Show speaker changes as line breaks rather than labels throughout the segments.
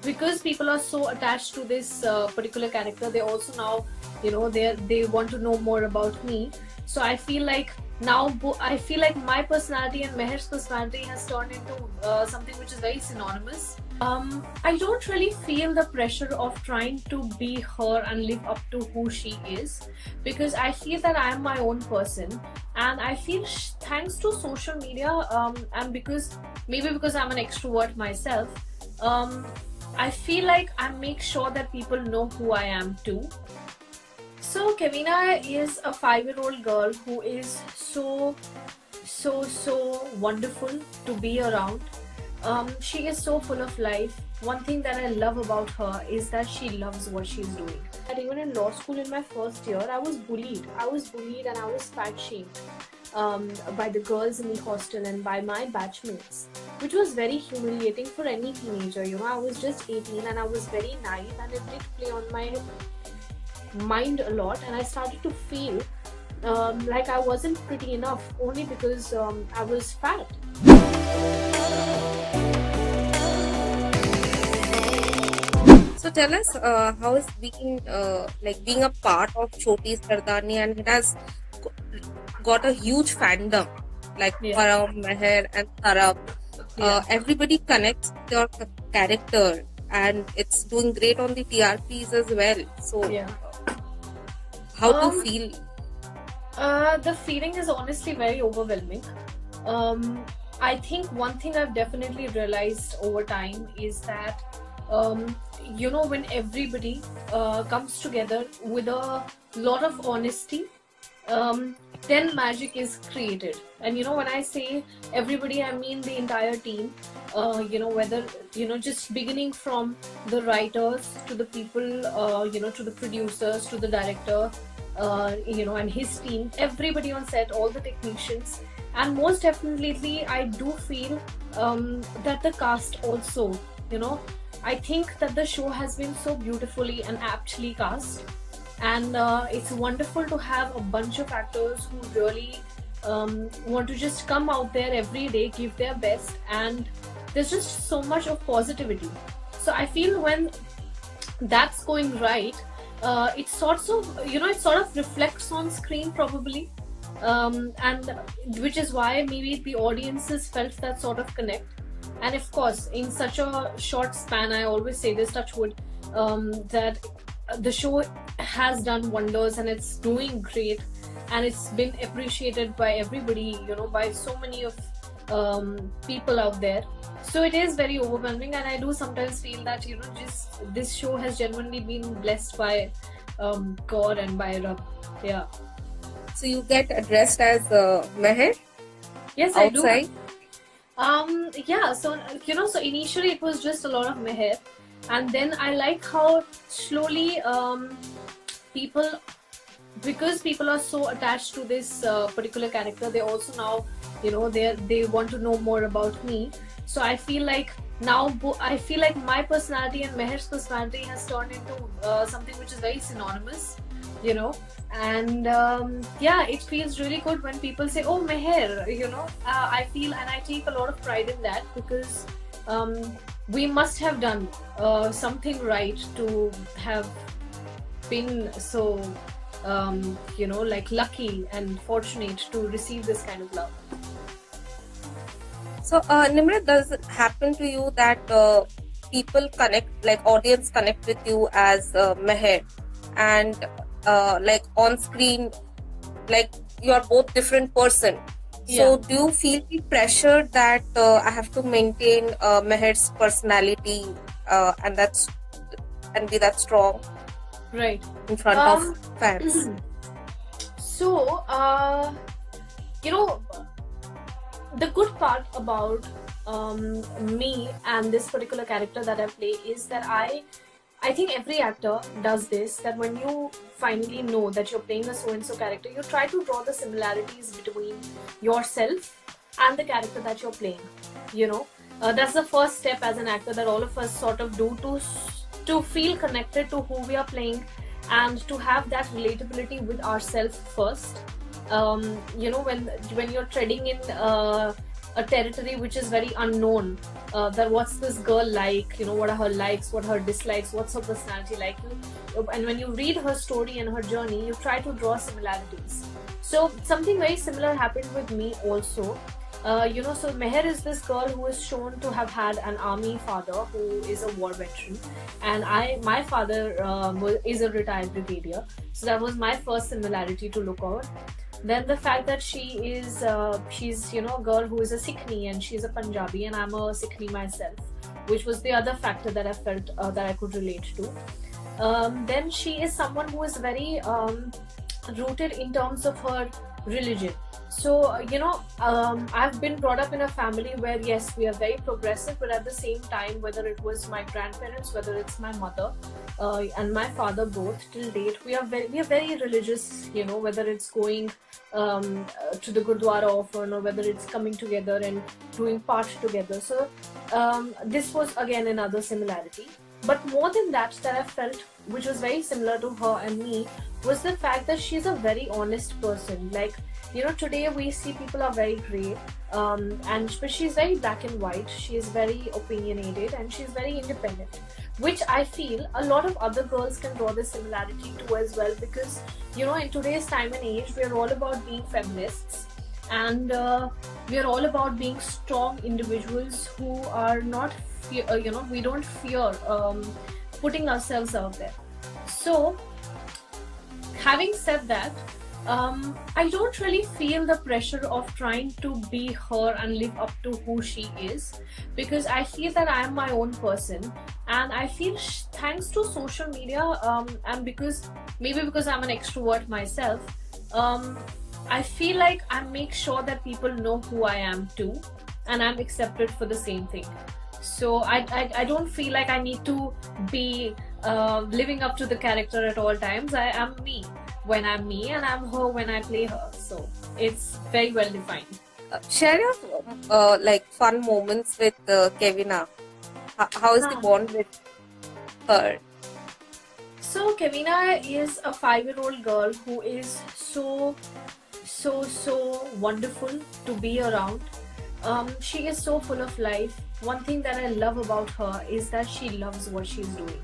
because people are so attached to this particular character, they also now, they want to know more about me. So I feel like now I feel like my personality and Meher's personality has turned into something which is very synonymous. I don't really feel the pressure of trying to be her and live up to who she is, because I feel that I am my own person, and I feel thanks to social media, and because I'm an extrovert myself, I feel like I make sure that people know who I am too. So Kevina is a 5-year-old girl who is so wonderful to be around. She is so full of life. One thing that I love about her is that she loves what she's doing. And even in law school in my first year, I was bullied. And I was fat shamed by the girls in the hostel and by my batchmates, which was very humiliating for any teenager. I was just 18 and I was very naive, and it did play on my mind a lot, and I started to feel like I wasn't pretty enough only because I was fat.
So tell us, how is being a part of Choti Sardani, and it has got a huge fandom, like Param, Meher and Tarab. Everybody connects your character, and it's doing great on the TRPs as well. So how do you feel?
The feeling is honestly very overwhelming. I think one thing I've definitely realized over time is that when everybody comes together with a lot of honesty, then magic is created. And when I say everybody, I mean the entire team. Whether just beginning from the writers to the people, to the producers, to the director, and his team, everybody on set, all the technicians, and most definitely I do feel that the cast also, I think that the show has been so beautifully and aptly cast, and it's wonderful to have a bunch of actors who really want to just come out there every day, give their best, and there's just so much of positivity. So I feel when that's going right, it sort of reflects on screen probably, and which is why maybe the audiences felt that sort of connect. And of course, in such a short span, I always say this, touch wood, that the show has done wonders and it's doing great, and it's been appreciated by everybody, by so many of people out there. So it is very overwhelming, and I do sometimes feel that just this show has genuinely been blessed by God and by Rab. Yeah.
So you get addressed as Meher?
Yes,
outside?
I do. So initially it was just a lot of Meher, and then I like how slowly because people are so attached to this particular character, they also now, they want to know more about me. So I feel like now my personality and Meher's personality has turned into something which is very synonymous, and it feels really good when people say, oh, Meher, I feel, and I take a lot of pride in that, because we must have done something right to have been so lucky and fortunate to receive this kind of love.
So Nimrat, does it happen to you that people connect, like audience connect with you as Meher, and on screen, like you are both different person? So do you feel the pressure that I have to maintain Meher's personality and be that strong,
right,
in front of fans?
So the good part about me and this particular character that I play is that I think every actor does this, that when you finally know that you're playing a so-and-so character, you try to draw the similarities between yourself and the character that you're playing. That's the first step as an actor that all of us sort of do to feel connected to who we are playing, and to have that relatability with ourselves first. When you're treading in a territory which is very unknown. That what's this girl like? You know, what are her likes? What are her dislikes? What's her personality like? And when you read her story and her journey, you try to draw similarities. So something very similar happened with me also. So Meher is this girl who is shown to have had an army father who is a war veteran, and my father is a retired brigadier. So that was my first similarity to look out. Then the fact that she's a girl who is a Sikhni and she's a Punjabi, and I'm a Sikhni myself, which was the other factor that I felt that I could relate to. Then she is someone who is very rooted in terms of her religion. So, I've been brought up in a family where, yes, we are very progressive, but at the same time, whether it was my grandparents, whether it's my mother and my father, both till date, we are very religious, whether it's going to the Gurdwara often or whether it's coming together and doing part together. So, this was again another similarity. But more than that I felt, which was very similar to her and me, was the fact that she's a very honest person. Like, today we see people are very grey, but she's very black and white. She is very opinionated and she's very independent, which I feel a lot of other girls can draw this similarity to as well, because, in today's time and age, we are all about being feminists, and we are all about being strong individuals who are not we don't fear putting ourselves out there. So having said that, I don't really feel the pressure of trying to be her and live up to who she is, because I feel that I am my own person, and I feel thanks to social media and because I'm an extrovert myself, I feel like I make sure that people know who I am too, and I'm accepted for the same thing. So I don't feel like I need to be living up to the character at all times. I am me when I'm me, and I'm her when I play her. So it's very well defined.
Share your fun moments with Kevina. How is the bond with her?
So Kevina is a 5-year-old girl who is so wonderful to be around. She is so full of life. One thing that I love about her is that she loves what she's doing.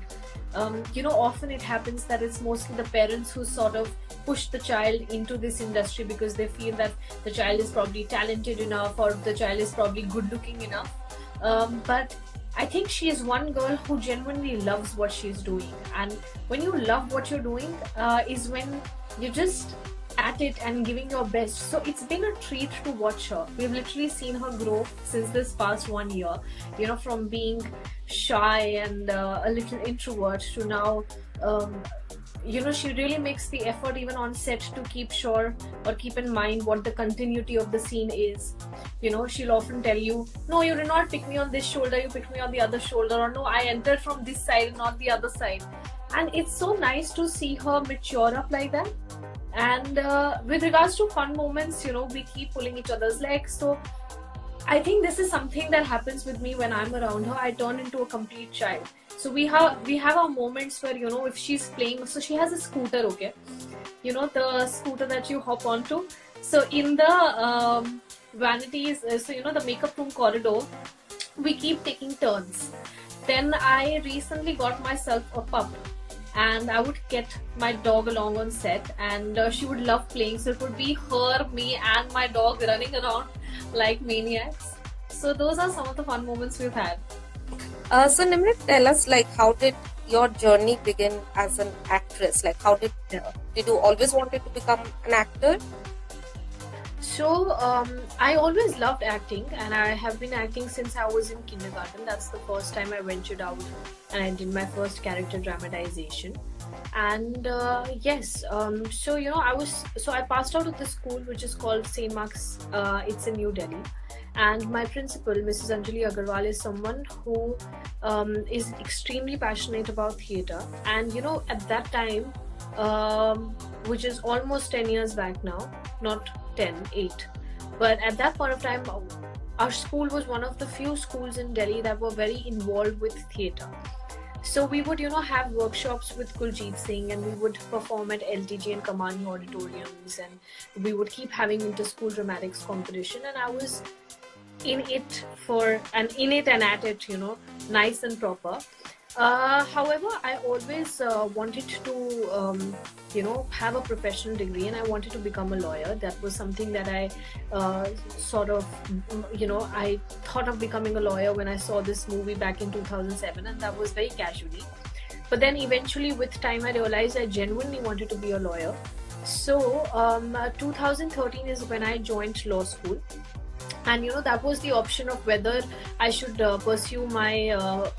Often it happens that it's mostly the parents who sort of push the child into this industry because they feel that the child is probably talented enough or the child is probably good looking enough. But I think she is one girl who genuinely loves what she's doing. And when you love what you're doing is when you just at it and giving your best. So it's been a treat to watch her. We've literally seen her grow since this past 1 year, from being shy and a little introvert to now, she really makes the effort even on set to keep sure or keep in mind what the continuity of the scene is. She'll often tell you, no, you did not pick me on this shoulder, you picked me on the other shoulder, or no, I entered from this side and not the other side. And it's so nice to see her mature up like that. And with regards to fun moments, we keep pulling each other's legs. So I think this is something that happens with me when I'm around her. I turn into a complete child. So we have our moments where, if she's playing, so she has a scooter, okay? The scooter that you hop onto. So in the vanities, the makeup room corridor, we keep taking turns. Then I recently got myself a pup, and I would get my dog along on set, and she would love playing. So it would be her, me, and my dog running around like maniacs. So those are some of the fun moments we've had.
So Nimrat, tell us, how did your journey begin as an actress? How did you always wanted to become an actor?
So I always loved acting, and I have been acting since I was in kindergarten. That's the first time I ventured out and I did my first character dramatization. And yes, I passed out of the school which is called St. Mark's. It's in New Delhi. And my principal, Mrs. Anjali Agarwal, is someone who is extremely passionate about theatre. And at that time, which is almost 10 years back now, not 8, but at that point of time, our school was one of the few schools in Delhi that were very involved with theatre. So we would, have workshops with Kuljit Singh, and we would perform at LTG and Kamani auditoriums, and we would keep having inter-school dramatics competition. And I was in it and at it, you know, nice and proper. However, I always wanted to, you know, have a professional degree, and I wanted to become a lawyer. That was something that I sort of, you know, I thought of becoming a lawyer when I saw this movie back in 2007, and that was very casually. But then eventually, with time, I realized I genuinely wanted to be a lawyer. So 2013 is when I joined law school. And you know, that was the option of whether I should pursue my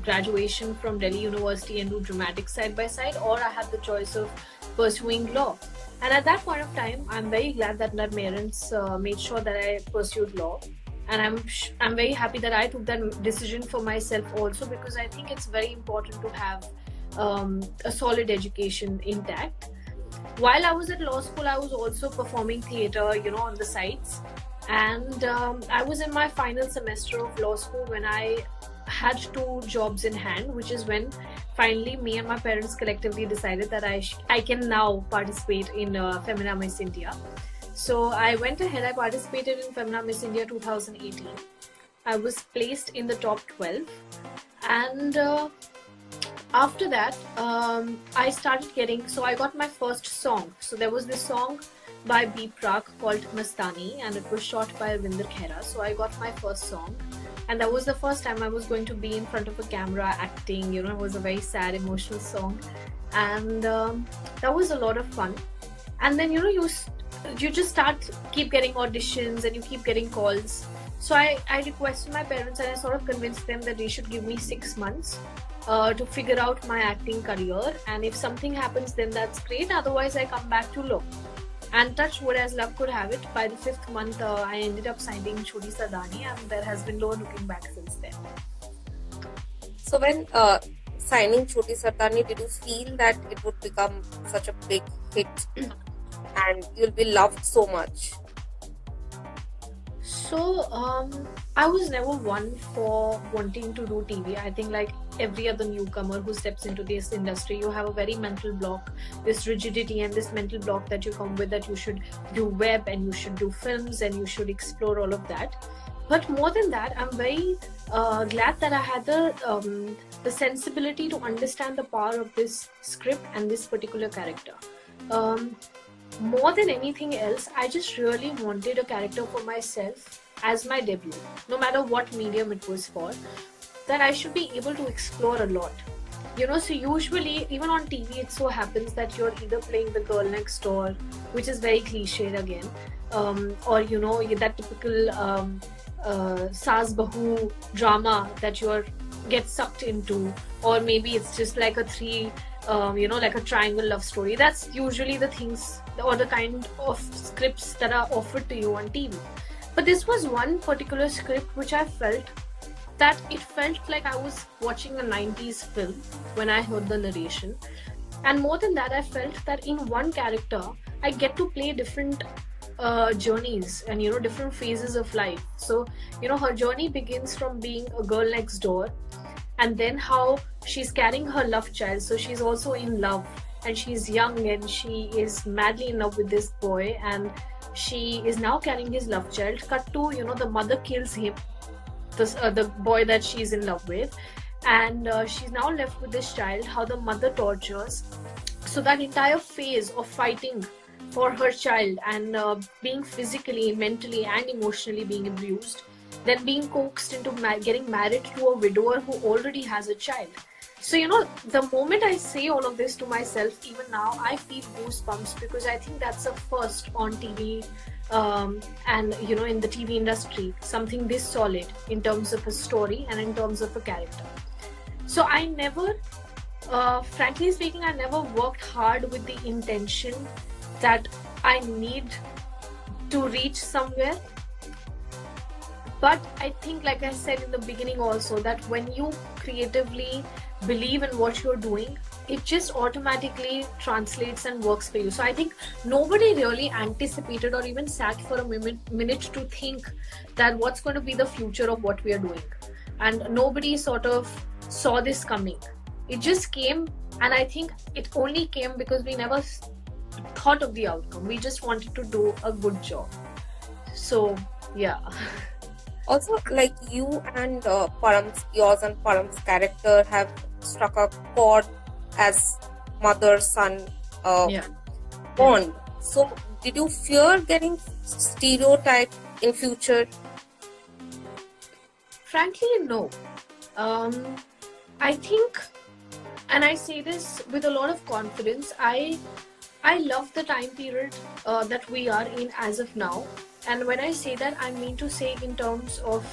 graduation from Delhi University and do dramatics side by side, or I had the choice of pursuing law. And at that point of time, I'm very glad that my parents made sure that I pursued law. And I'm very happy that I took that decision for myself also, because I think it's very important to have a solid education intact. While I was at law school, I was also performing theatre, you know, on the sides. And I was in my final semester of law school when I had 2 jobs in hand, which is when finally me and my parents collectively decided that I can now participate in Femina Miss India. So I went ahead, I participated in Femina Miss India 2018. I was placed in the top 12. And after that, I started getting, so I got my first song. So there was this song by B. Prak called Mastani, and it was shot by Ravinder Khera. So I got my first song, and that was the first time I was going to be in front of a camera acting. You know, it was a very sad, emotional song, and that was a lot of fun. And then, you know, you just keep getting auditions, and you keep getting calls. So I requested my parents, and I sort of convinced them that they should give me 6 months to figure out my acting career, and if something happens, then that's great. Otherwise, I come back to law. And touch wood, as luck could have it, by the 5th month, I ended up signing Choti Sardani, and there has been no looking back since then.
So when signing Choti Sardani, did you feel that it would become such a big hit and you'll be loved so much?
So I was never one for wanting to do TV. I think like every other newcomer who steps into this industry, you have a very mental block, this rigidity and this mental block that you come with, that you should do web and you should do films and you should explore all of that. But more than that, I'm very glad that I had the sensibility to understand the power of this script and this particular character. More than anything else, I just really wanted a character for myself as my debut, no matter what medium it was for, that I should be able to explore a lot. You know, so usually, even on TV, it so happens that you're either playing the girl next door, which is very cliched again, or, you know, that typical Saas Bahu drama that you get sucked into, or maybe it's just like a like a triangle love story. That's usually the things or the kind of scripts that are offered to you on TV. But this was one particular script which I felt that it felt like I was watching a 90s film when I heard the narration. And more than that, I felt that in one character, I get to play different journeys and, you know, different phases of life. So, you know, her journey begins from being a girl next door, and then how she's carrying her love child. So she's also in love, and she's young, and she is madly in love with this boy, and she is now carrying his love child. Cut to, you know, the mother kills him, the boy that she's in love with, and she's now left with this child, how the mother tortures. So that entire phase of fighting for her child and being physically, mentally and emotionally being abused, then being coaxed into getting married to a widower who already has a child. So, you know, the moment I say all of this to myself, even now, I feel goosebumps, because I think that's a first on TV and, you know, in the TV industry, something this solid in terms of a story and in terms of a character. So I never, frankly speaking, I never worked hard with the intention that I need to reach somewhere. But I think, like I said in the beginning also, that when you creatively believe in what you're doing, it just automatically translates and works for you. So I think nobody really anticipated or even sat for a minute to think that what's going to be the future of what we are doing. And nobody sort of saw this coming. It just came, and I think it only came because we never thought of the outcome. We just wanted to do a good job. So, yeah.
Also, like you and yours and Param's character have struck a chord as mother-son
Yeah.
bond. So, did you fear getting stereotyped in future?
Frankly, no. I think, and I say this with a lot of confidence, I love the time period that we are in as of now. And when I say that, I mean to say in terms of,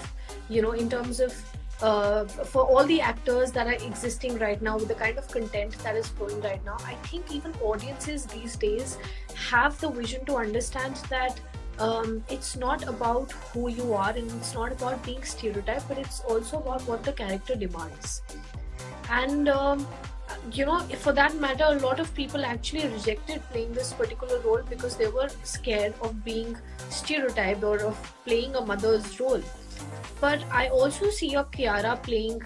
in terms of for all the actors that are existing right now with the kind of content that is flowing right now, I think even audiences these days have the vision to understand that it's not about who you are and it's not about being stereotyped, but it's also about what the character demands. And for that matter, a lot of people actually rejected playing this particular role because they were scared of being stereotyped or of playing a mother's role. But I also see a Kiara playing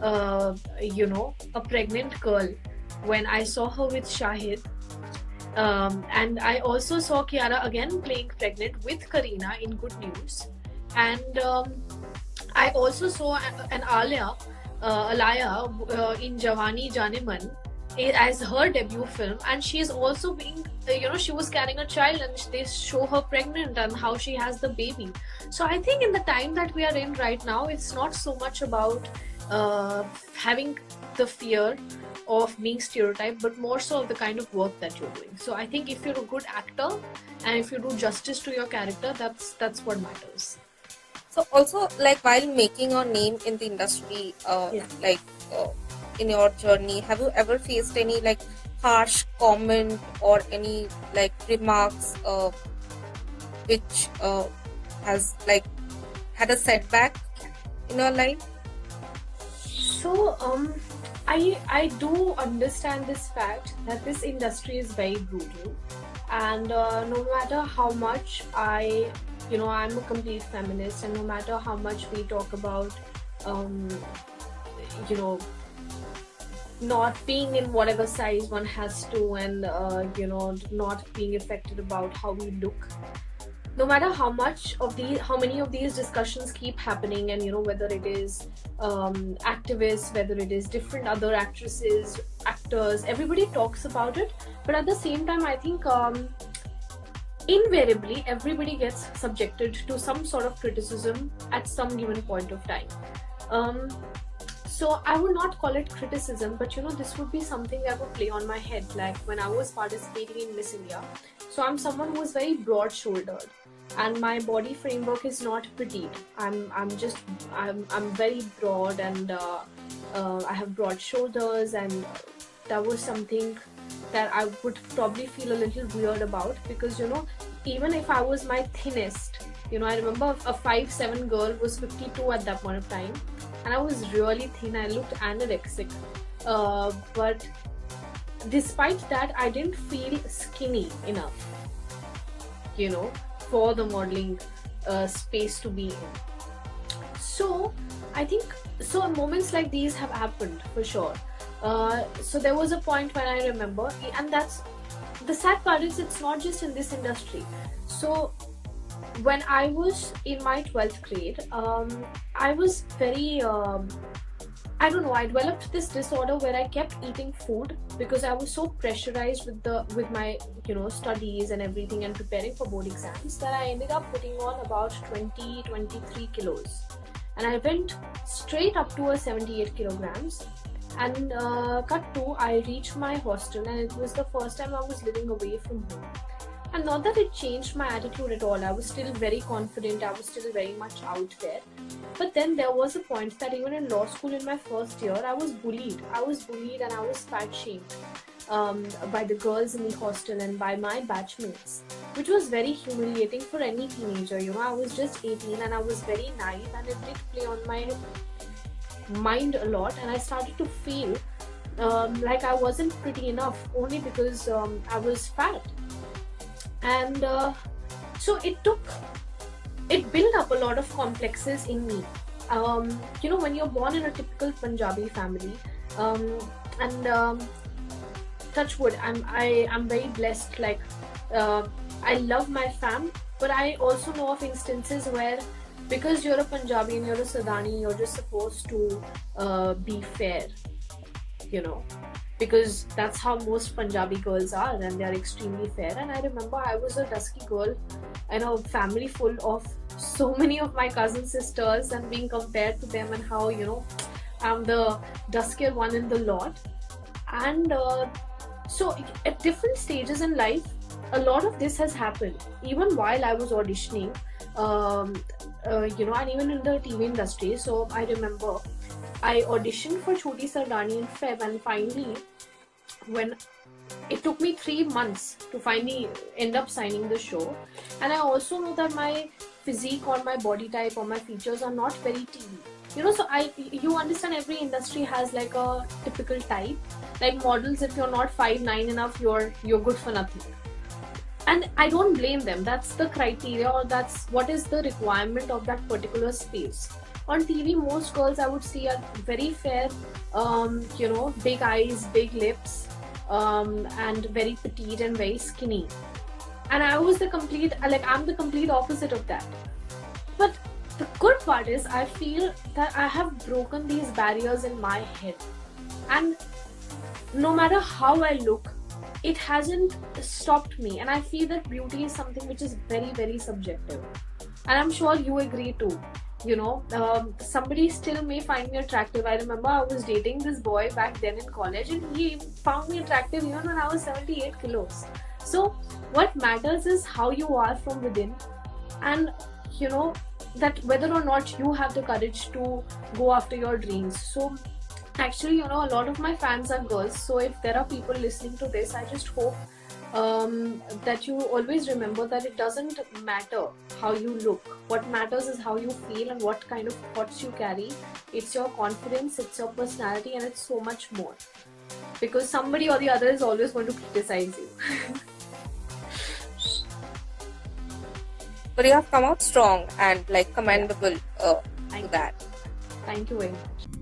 a pregnant girl when I saw her with Shahid. And I also saw Kiara again playing pregnant with Kareena in Good News. And I also saw an Alaya in Jawani Janeman as her debut film, and she's also being, she was carrying a child and they show her pregnant and how she has the baby. So I think in the time that we are in right now, it's not so much about having the fear of being stereotyped, but more so of the kind of work that you're doing. So I think if you're a good actor and if you do justice to your character, that's what matters.
So also, like while making a name in the industry, in your journey, have you ever faced any like harsh comment or any like remarks which has like had a setback in your life?
So I do understand this fact that this industry is very brutal, and no matter how much I'm a complete feminist, and no matter how much we talk about not being in whatever size one has to, and not being affected about how we look, no matter how many of these discussions keep happening, and whether it is activists, whether it is different other actresses, actors, everybody talks about it. But at the same time, I think invariably everybody gets subjected to some sort of criticism at some given point of time. So I would not call it criticism, but this would be something that would play on my head, like when I was participating in Miss India. So I'm someone who is very broad shouldered, and my body framework is not petite. I'm very broad, and I have broad shoulders, and that was something that I would probably feel a little weird about, because even if I was my thinnest, I remember a 5'7" girl was 52 at that point of time, and I was really thin. I looked anorexic, but despite that, I didn't feel skinny enough, for the modeling space to be in. So I think moments like these have happened for sure. So there was a point when I remember, and that's the sad part, is it's not just in this industry. So when I was in my 12th grade, I was very I don't know, I developed this disorder where I kept eating food because I was so pressurized with my studies and everything and preparing for board exams, that I ended up putting on about 23 kilos, and I went straight up to 78 kilograms. And cut to, I reached my hostel, and it was the first time I was living away from home. And not that it changed my attitude at all. I was still very confident. I was still very much out there. But then there was a point that even in law school in my first year, I was bullied. And I was fat shamed by the girls in the hostel and by my batchmates, which was very humiliating for any teenager. I was just 18 and I was very naive, and it did play on my mind a lot, and I started to feel like I wasn't pretty enough only because I was fat. And so it built up a lot of complexes in me. When you're born in a typical Punjabi family, and touch wood, I'm very blessed. Like I love my fam, but I also know of instances where because you're a Punjabi and you're a Sardani, you're just supposed to be fair, you know, because that's how most Punjabi girls are, and they're extremely fair. And I remember I was a dusky girl in a family full of so many of my cousin sisters, and being compared to them, and how, you know, I'm the duskier one in the lot. And so at different stages in life, a lot of this has happened. Even while I was auditioning, you know, and even in the TV industry. So I remember I auditioned for Choti Sardani in Feb, and finally, when it took me 3 months to finally end up signing the show. And I also know that my physique or my body type or my features are not very TV, you know. So you understand, every industry has like a typical type. Like models, if you're not 5'9" enough, you're good for nothing. And I don't blame them. That's the criteria, or that's what is the requirement of that particular space. On TV, most girls I would see are very fair, you know, big eyes, big lips, and very petite and very skinny. And I was I'm the complete opposite of that. But the good part is, I feel that I have broken these barriers in my head. And no matter how I look, it hasn't stopped me. And I feel that beauty is something which is very, very subjective. And I'm sure you agree too. You know, somebody still may find me attractive. I remember I was dating this boy back then in college, and he found me attractive even when I was 78 kilos. So what matters is how you are from within, and you know, that whether or not you have the courage to go after your dreams. So actually, you know, a lot of my fans are girls. So if there are people listening to this, I just hope that you always remember that it doesn't matter how you look. What matters is how you feel and what kind of thoughts you carry. It's your confidence, it's your personality, and it's so much more. Because somebody or the other is always going to criticize you.
But you have come out strong and like commendable to that.
Thank you very much.